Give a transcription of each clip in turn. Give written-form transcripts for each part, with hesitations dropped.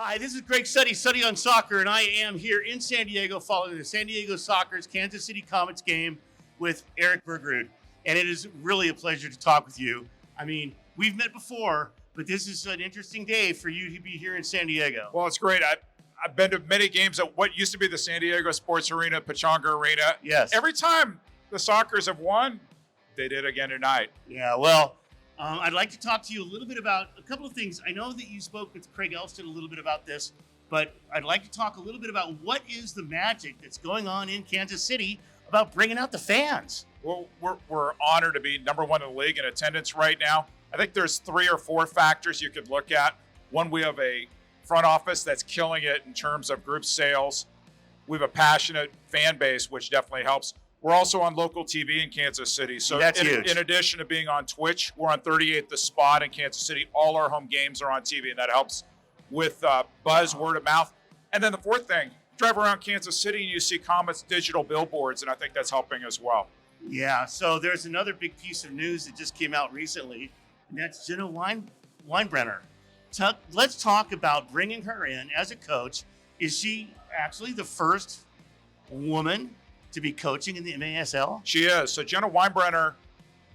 Hi, this is Greg Suddy on Soccer, and I am here in San Diego following the San Diego Soccer's Kansas City Comets game with Erik Bergrud. And it is really a pleasure to talk with you. I mean, we've met before, but this is an interesting day for you to be here in San Diego. Well, it's great. I've been to many games at what used to be the San Diego Sports Arena, Pechanga Arena. Yes. Every time the Sockers have won, they did again tonight. Yeah, well, I'd like to talk to you a little bit about a couple of things. I know that you spoke with Craig Elston a little bit about this, but I'd like to talk a little bit about what is the magic that's going on in Kansas City about bringing out the fans. Well, we're honored to be number one in the league in attendance right now. I think there's 3 or 4 factors you could look at. One, we have a front office that's killing it in terms of group sales. We have a passionate fan base, which definitely helps. We're also on local TV in Kansas City. So that's huge. In addition to being on Twitch, we're on 38th The Spot in Kansas City. All our home games are on TV, and that helps with buzz, word of mouth. And then the fourth thing, drive around Kansas City and you see Comets digital billboards, and I think that's helping as well. Yeah, so there's another big piece of news that just came out recently, and that's Jenna Weinbrenner. Let's talk about bringing her in as a coach. Is she actually the first woman to be coaching in the MASL? She is. So Jenna Weinbrenner,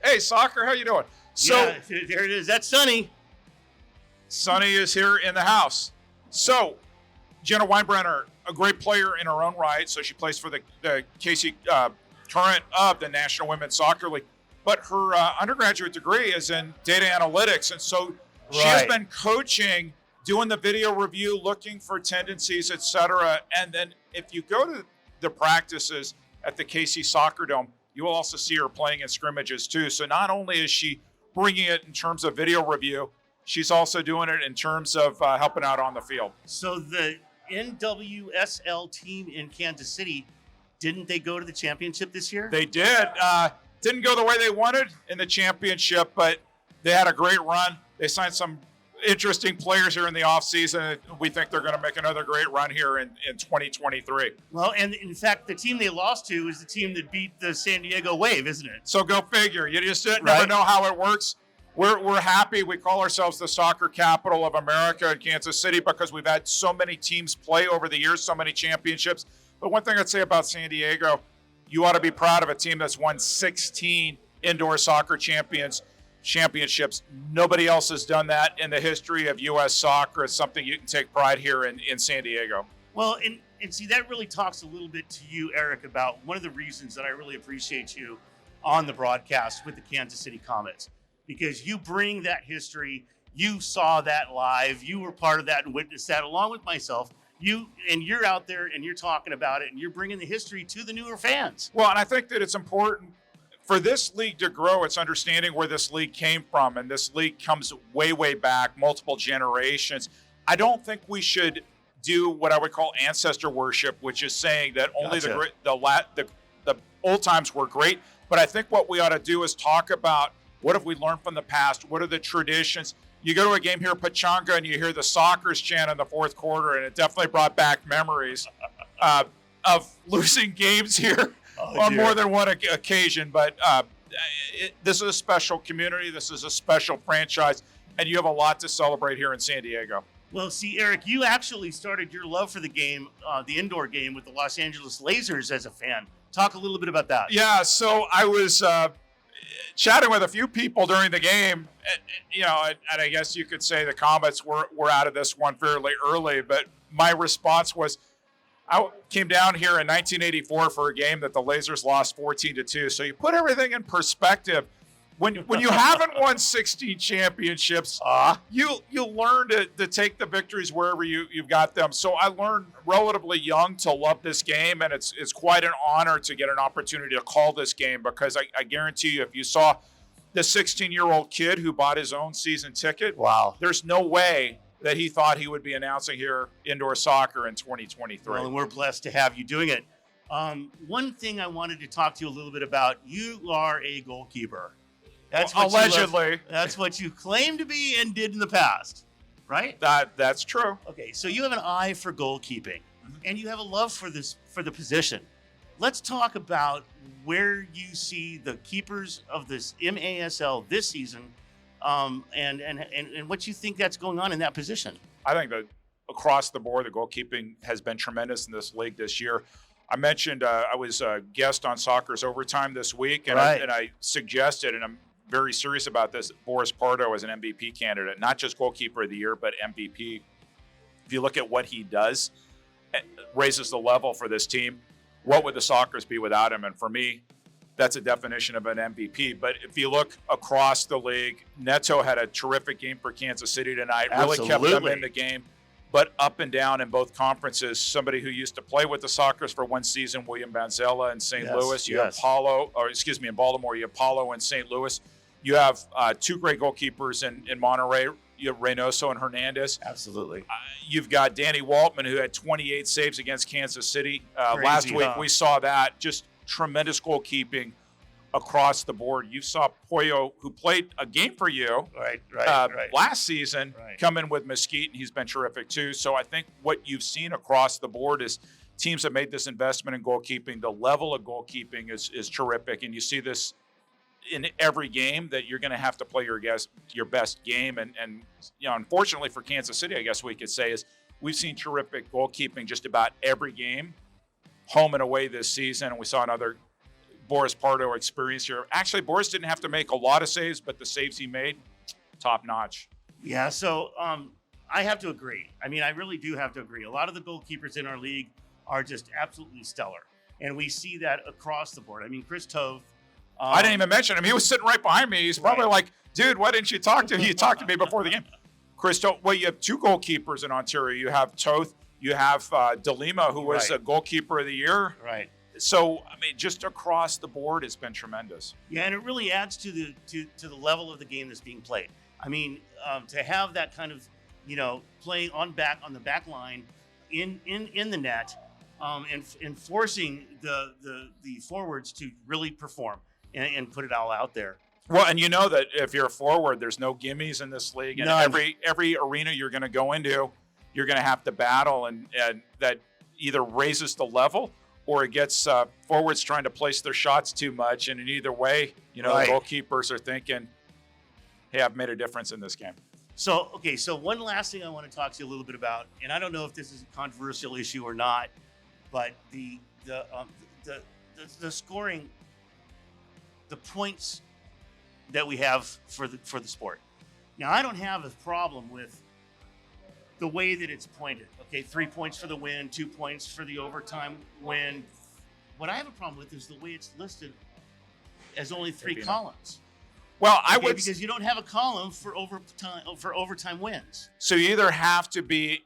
hey, soccer, how you doing? So yeah, there it is. That's Sonny. Sonny is here in the house. So Jenna Weinbrenner, a great player in her own right. So she plays for the KC Current of the National Women's Soccer League. But her undergraduate degree is in data analytics. And so she has been coaching, doing the video review, looking for tendencies, et cetera. And then if you go to the practices at the KC Soccer Dome, you will also see her playing in scrimmages too. So not only is she bringing it in terms of video review, she's also doing it in terms of helping out on the field. So the NWSL team in Kansas City, didn't they go to the championship this year? They did. Didn't go the way they wanted in the championship, but they had a great run. They signed some interesting players here in the offseason. We think they're going to make another great run here in 2023. Well, and in fact, the team they lost to is the team that beat the San Diego Wave, isn't it? So go figure. You just never know how it works. We're happy. We call ourselves the soccer capital of America in Kansas City because we've had so many teams play over the years, so many championships. But one thing I'd say about San Diego, you ought to be proud of a team that's won 16 indoor soccer championships. Nobody else has done that in the history of U.S. soccer. It's something you can take pride here in San Diego. Well, and see, that really talks a little bit to you, Erik, about one of the reasons that I really appreciate you on the broadcast with the Kansas City Comets, because you bring that history. You saw that live. You were part of that and witnessed that along with myself. You're out there and you're talking about it and you're bringing the history to the newer fans. Well, and I think that it's important for this league to grow. It's understanding where this league came from, and this league comes way, way back, multiple generations. I don't think we should do what I would call ancestor worship, which is saying that only the old times were great. But I think what we ought to do is talk about what have we learned from the past? What are the traditions? You go to a game here at Pechanga and you hear the Sockers chant in the fourth quarter, and it definitely brought back memories of losing games here on more than one occasion. But this is a special community. This is a special franchise, and you have a lot to celebrate here in San Diego. Well, see, Erik, you actually started your love for the game, the indoor game, with the Los Angeles Lasers as a fan. Talk a little bit about that. Yeah, so I was chatting with a few people during the game, and I guess you could say the Comets were out of this one fairly early, but my response was, I came down here in 1984 for a game that the Lasers lost 14-2. So you put everything in perspective. When you haven't won 16 championships, you learn to take the victories wherever you've got them. So I learned relatively young to love this game, and it's quite an honor to get an opportunity to call this game, because I guarantee you, if you saw the 16-year-old kid who bought his own season ticket, wow, there's no way that he thought he would be announcing here indoor soccer in 2023. Well, and we're blessed to have you doing it. One thing I wanted to talk to you a little bit about, you are a goalkeeper. Allegedly. That's what you claim to be and did in the past, right? That's true. Okay, so you have an eye for goalkeeping, and you have a love for the position. Let's talk about where you see the keepers of this MASL this season, and what you think that's going on in that position. I think that a across the board, the goalkeeping has been tremendous in this league this year. I mentioned I was a guest on Soccer's Overtime this week, and, I suggested, and I'm very serious about this, Boris Pardo as an MVP candidate, not just goalkeeper of the year, but MVP. If you look at what he does, it raises the level for this team. What would the Soccers be without him? And for me, that's a definition of an MVP. But if you look across the league, Neto had a terrific game for Kansas City tonight, really kept them in the game. But up and down in both conferences, somebody who used to play with the Soccers for one season, William Banzella in St. Louis. You have in Baltimore, you have Paulo in St. Louis. You have two great goalkeepers in Monterrey. You have Reynoso and Hernandez. Absolutely. You've got Danny Waltman, who had 28 saves against Kansas City. Last week, we saw that. Just tremendous goalkeeping across the board. You saw Pollo, who played a game for you last season, come in with Mesquite, and he's been terrific too. So I think what you've seen across the board is teams have made this investment in goalkeeping. The level of goalkeeping is terrific, and you see this in every game that you're going to have to play your best game. And unfortunately for Kansas City, I guess we could say, is we've seen terrific goalkeeping just about every game, home and away this season, and we saw another Boris Pardo experience here. Actually, Boris didn't have to make a lot of saves, but the saves he made, top notch. Yeah, so I have to agree. I mean, I really do have to agree. A lot of the goalkeepers in our league are just absolutely stellar, and we see that across the board. I mean, Chris Toth. I didn't even mention him. He was sitting right behind me. He's probably like, dude, why didn't you talk to me? You talked to me before the game. Chris Toth, well, you have two goalkeepers in Ontario. You have Toth. You have DeLima, who was a goalkeeper of the year. Right. So, I mean, just across the board, it's been tremendous. Yeah, and it really adds to the level of the game that's being played. I mean, to have that kind of, playing on the back line in the net, and forcing the forwards to really perform and put it all out there. Well, and you know that if you're a forward, there's no gimmies in this league, and every arena you're going to go into, you're going to have to battle, and that either raises the level or it gets forwards trying to place their shots too much. And in either way, the goalkeepers are thinking, hey, I've made a difference in this game. So one last thing I want to talk to you a little bit about, and I don't know if this is a controversial issue or not, but the scoring, the points that we have for the sport. Now, I don't have a problem with the way that it's pointed. Okay, 3 points for the win, 2 points for the overtime win. What I have a problem with is the way it's listed as only 3 columns. Well, because you don't have a column for overtime wins. So you either have to be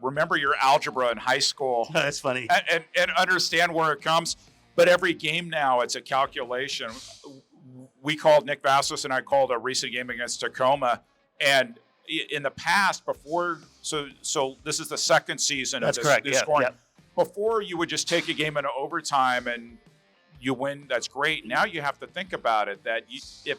remember your algebra in high school. That's funny. And understand where it comes. But every game now, it's a calculation. We called, Nick Vassos and I called a recent game against Tacoma, and in the past, so this is the second season of this scoring. Yeah. Before, you would just take a game into overtime and you win. That's great. Now you have to think about it that if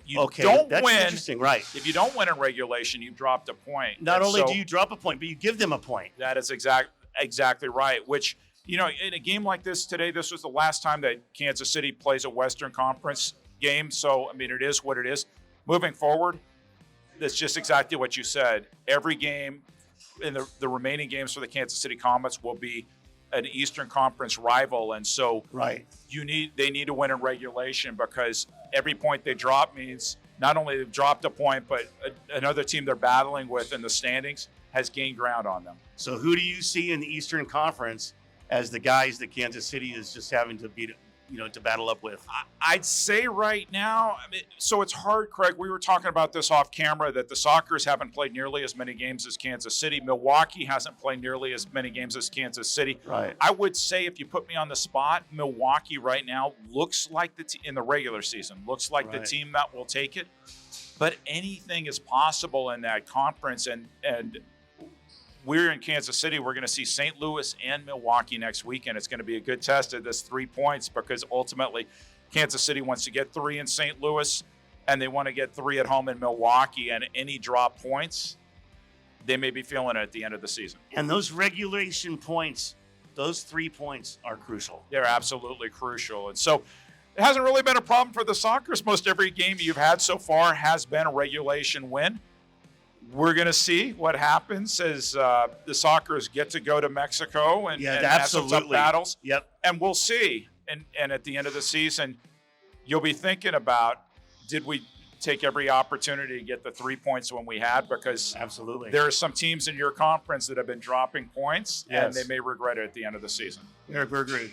you don't win, interesting, right? If you don't win in regulation, you've dropped a point. Not only do you drop a point, but you give them a point. That is exactly right. Which, in a game like this today, this was the last time that Kansas City plays a Western Conference game. So, I mean, it is what it is. Moving forward, that's just exactly what you said. Every game in the remaining games for the Kansas City Comets will be an Eastern Conference rival. And so they need to win in regulation, because every point they drop means not only they've dropped a point, but another team they're battling with in the standings has gained ground on them. So who do you see in the Eastern Conference as the guys that Kansas City is just having to beat, to battle up with? I'd say right now, so it's hard, Craig. We were talking about this off camera, that the Soccers haven't played nearly as many games as Kansas City. Milwaukee hasn't played nearly as many games as Kansas City. Right. I would say, if you put me on the spot, Milwaukee right now looks like in the regular season, looks like the team that will take it. But anything is possible in that conference, and we're in Kansas City. We're going to see St. Louis and Milwaukee next weekend. It's going to be a good test of this 3 points, because ultimately Kansas City wants to get 3 in St. Louis, and they want to get 3 at home in Milwaukee. And any drop points, they may be feeling it at the end of the season. And those regulation points, those 3 points are crucial. They're absolutely crucial. And so it hasn't really been a problem for the Soccers. Most every game you've had so far has been a regulation win. we're going to see what happens as the Sockers get to go to Mexico and have some tough battles. Yep. And we'll see. And at the end of the season, you'll be thinking about, did we take every opportunity to get the 3 points when we had? Because absolutely, there are some teams in your conference that have been dropping points, yes, and they may regret it at the end of the season. Erik Bergrud,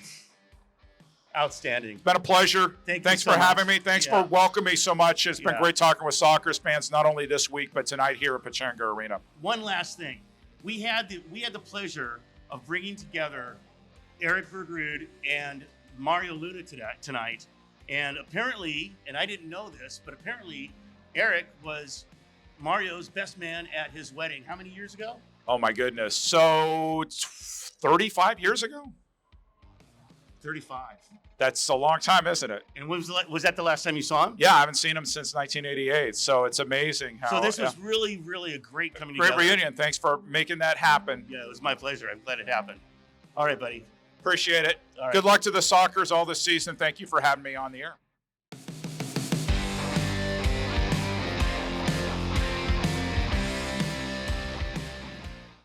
outstanding. It's been a pleasure. Thanks for having me. Thanks for welcoming me so much. It's been great talking with Sockers fans, not only this week, but tonight here at Pechanga Arena. One last thing. We had the pleasure of bringing together Erik Bergrud and Mario Luna tonight. And apparently, and I didn't know this, but apparently Erik was Mario's best man at his wedding. How many years ago? Oh, my goodness. So 35 years ago? 35. That's a long time, isn't it? And was that the last time you saw him? Yeah, I haven't seen him since 1988. So it's amazing how. So this was really, really a great coming together. Great reunion. Thanks for making that happen. Yeah, it was my pleasure. I'm glad it happened. All right, buddy. Appreciate it. All right. Good luck to the Sockers all this season. Thank you for having me on the air.